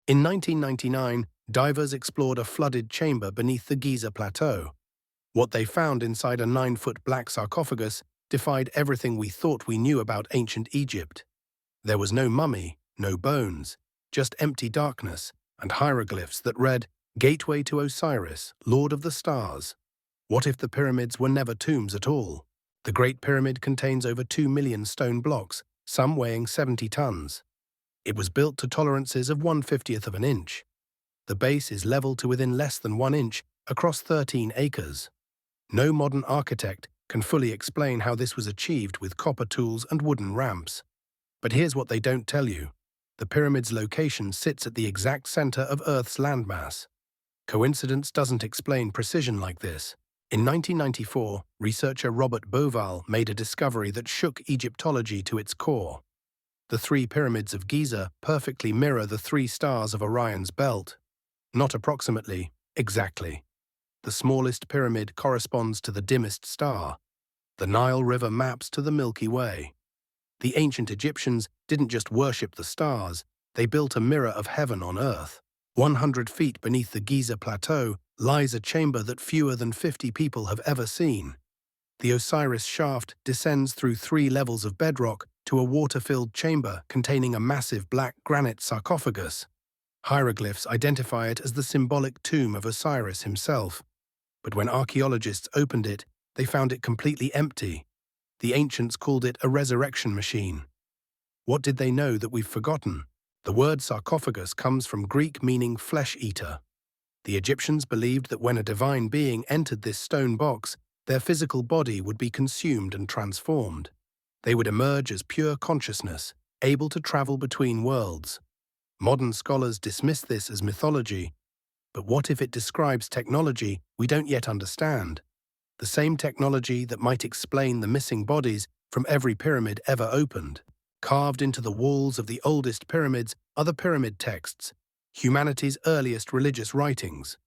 In 1999, divers explored a flooded chamber beneath the Giza plateau. What they found inside a 9-foot black sarcophagus defied everything we thought we knew about ancient Egypt. There was no mummy, no bones, just empty darkness and hieroglyphs that read, "Gateway to Osiris, Lord of the Stars." What if the pyramids were never tombs at all? The Great Pyramid contains over 2 million stone blocks, some weighing 70 tons. It was built to tolerances of 1/50th of an inch. The base is level to within less than 1 inch across 13 acres. No modern architect can fully explain how this was achieved with copper tools and wooden ramps. But here's what they don't tell you. The pyramid's location sits at the exact center of Earth's landmass. Coincidence doesn't explain precision like this. In 1994, researcher Robert Bauval made a discovery that shook Egyptology to its core. The 3 pyramids of Giza perfectly mirror the 3 stars of Orion's belt. Not approximately, exactly. The smallest pyramid corresponds to the dimmest star. The Nile River maps to the Milky Way. The ancient Egyptians didn't just worship the stars, they built a mirror of heaven on Earth. 100 feet beneath the Giza plateau lies a chamber that fewer than 50 people have ever seen. The Osiris Shaft descends through 3 levels of bedrock to a water-filled chamber containing a massive black granite sarcophagus. Hieroglyphs identify it as the symbolic tomb of Osiris himself. But when archaeologists opened it, they found it completely empty. The ancients called it a resurrection machine. What did they know that we've forgotten? The word sarcophagus comes from Greek meaning flesh-eater. The Egyptians believed that when a divine being entered this stone box, their physical body would be consumed and transformed. They would emerge as pure consciousness, able to travel between worlds. Modern scholars dismiss this as mythology, but what if it describes technology we don't yet understand? The same technology that might explain the missing bodies from every pyramid ever opened. Carved into the walls of the oldest pyramids are the pyramid texts, humanity's earliest religious writings.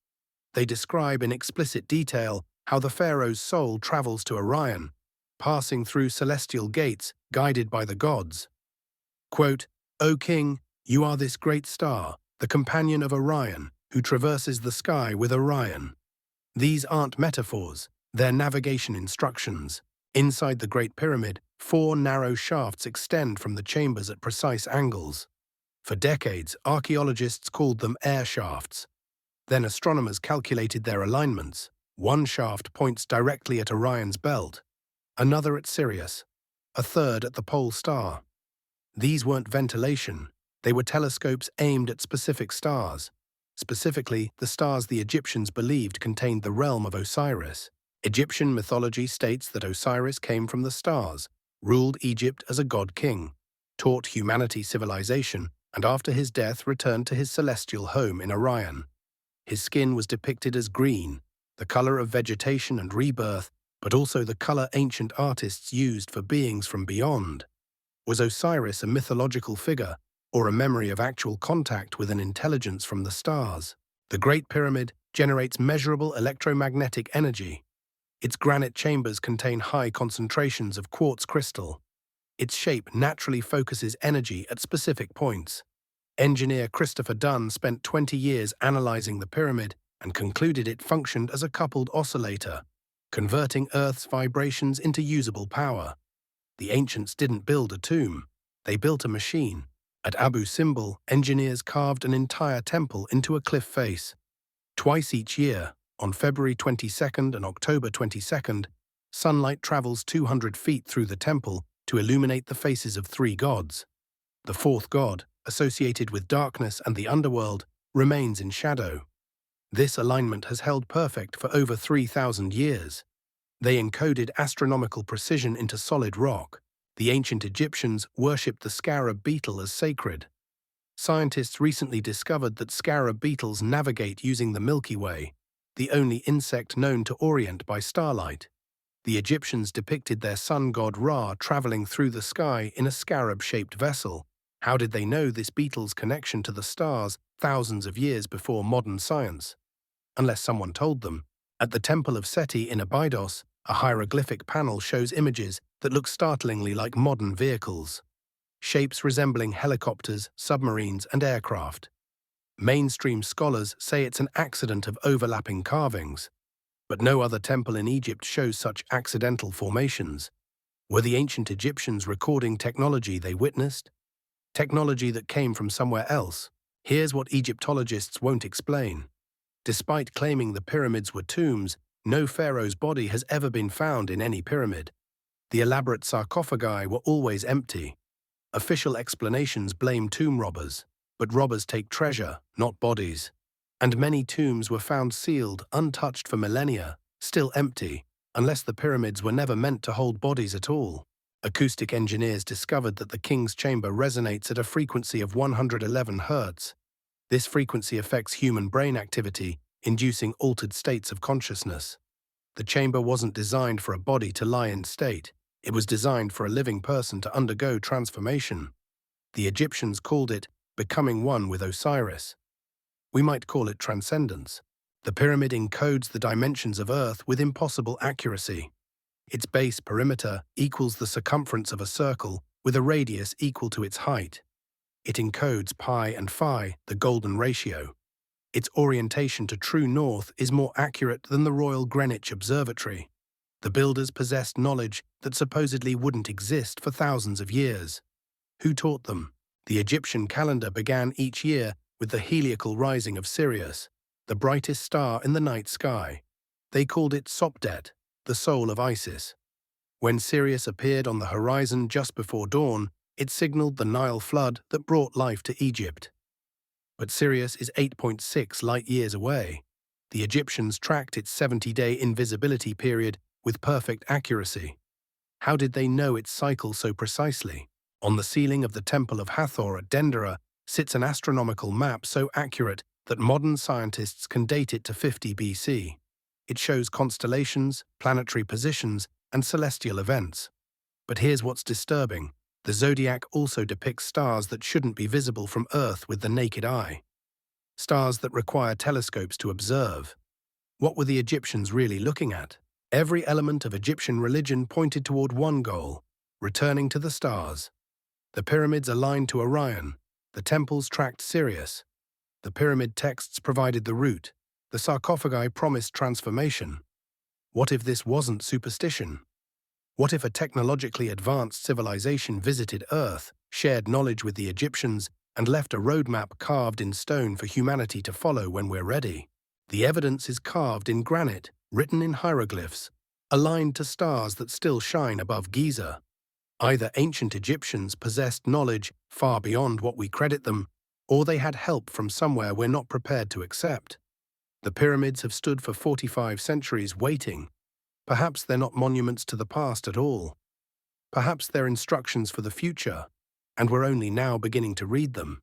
They describe in explicit detail how the pharaoh's soul travels to Orion, passing through celestial gates guided by the gods. Quote, "O king, you are this great star, the companion of Orion, who traverses the sky with Orion." These aren't metaphors, they're navigation instructions. Inside the Great Pyramid, 4 narrow shafts extend from the chambers at precise angles. For decades, archaeologists called them air shafts. Then astronomers calculated their alignments. One shaft points directly at Orion's belt, another at Sirius, a third at the pole star. These weren't ventilation, they were telescopes aimed at specific stars. Specifically, the stars the Egyptians believed contained the realm of Osiris. Egyptian mythology states that Osiris came from the stars, ruled Egypt as a god-king, taught humanity civilization, and after his death returned to his celestial home in Orion. His skin was depicted as green, the color of vegetation and rebirth, but also the color ancient artists used for beings from beyond. Was Osiris a mythological figure, or a memory of actual contact with an intelligence from the stars? The Great Pyramid generates measurable electromagnetic energy. Its granite chambers contain high concentrations of quartz crystal. Its shape naturally focuses energy at specific points. Engineer Christopher Dunn spent 20 years analyzing the pyramid and concluded it functioned as a coupled oscillator, converting Earth's vibrations into usable power. The ancients didn't build a tomb, they built a machine. At Abu Simbel, engineers carved an entire temple into a cliff face. Twice each year, on February 22nd and October 22nd, sunlight travels 200 feet through the temple to illuminate the faces of 3 gods. The 4th god, associated with darkness and the underworld, remains in shadow. This alignment has held perfect for over 3,000 years. They encoded astronomical precision into solid rock. The ancient Egyptians worshipped the scarab beetle as sacred. Scientists recently discovered that scarab beetles navigate using the Milky Way, the only insect known to orient by starlight. The Egyptians depicted their sun god Ra traveling through the sky in a scarab-shaped vessel. How did they know this beetle's connection to the stars thousands of years before modern science? Unless someone told them. At the Temple of Seti in Abydos, a hieroglyphic panel shows images that look startlingly like modern vehicles. Shapes resembling helicopters, submarines, and aircraft. Mainstream scholars say it's an accident of overlapping carvings, but no other temple in Egypt shows such accidental formations. Were the ancient Egyptians recording technology they witnessed? Technology that came from somewhere else? Here's what Egyptologists won't explain. Despite claiming the pyramids were tombs, no pharaoh's body has ever been found in any pyramid. The elaborate sarcophagi were always empty. Official explanations blame tomb robbers, but robbers take treasure, not bodies. And many tombs were found sealed, untouched for millennia, still empty, unless the pyramids were never meant to hold bodies at all. Acoustic engineers discovered that the king's chamber resonates at a frequency of 111 Hz. This frequency affects human brain activity, inducing altered states of consciousness. The chamber wasn't designed for a body to lie in state. It was designed for a living person to undergo transformation. The Egyptians called it becoming one with Osiris. We might call it transcendence. The pyramid encodes the dimensions of Earth with impossible accuracy. Its base perimeter equals the circumference of a circle with a radius equal to its height. It encodes pi and phi, the golden ratio. Its orientation to true north is more accurate than the Royal Greenwich Observatory. The builders possessed knowledge that supposedly wouldn't exist for thousands of years. Who taught them? The Egyptian calendar began each year with the heliacal rising of Sirius, the brightest star in the night sky. They called it Sopdet, the soul of Isis. When Sirius appeared on the horizon just before dawn, it signaled the Nile flood that brought life to Egypt. But Sirius is 8.6 light-years away. The Egyptians tracked its 70-day invisibility period with perfect accuracy. How did they know its cycle so precisely? On the ceiling of the Temple of Hathor at Dendera sits an astronomical map so accurate that modern scientists can date it to 50 BC. It shows constellations, planetary positions, and celestial events. But here's what's disturbing. The zodiac also depicts stars that shouldn't be visible from Earth with the naked eye. Stars that require telescopes to observe. What were the Egyptians really looking at? Every element of Egyptian religion pointed toward one goal: returning to the stars. The pyramids aligned to Orion. The temples tracked Sirius. The pyramid texts provided the route. The sarcophagi promised transformation. What if this wasn't superstition? What if a technologically advanced civilization visited Earth, shared knowledge with the Egyptians, and left a roadmap carved in stone for humanity to follow when we're ready? The evidence is carved in granite, written in hieroglyphs, aligned to stars that still shine above Giza. Either ancient Egyptians possessed knowledge far beyond what we credit them, or they had help from somewhere we're not prepared to accept. The pyramids have stood for 45 centuries waiting. Perhaps they're not monuments to the past at all. Perhaps they're instructions for the future, and we're only now beginning to read them.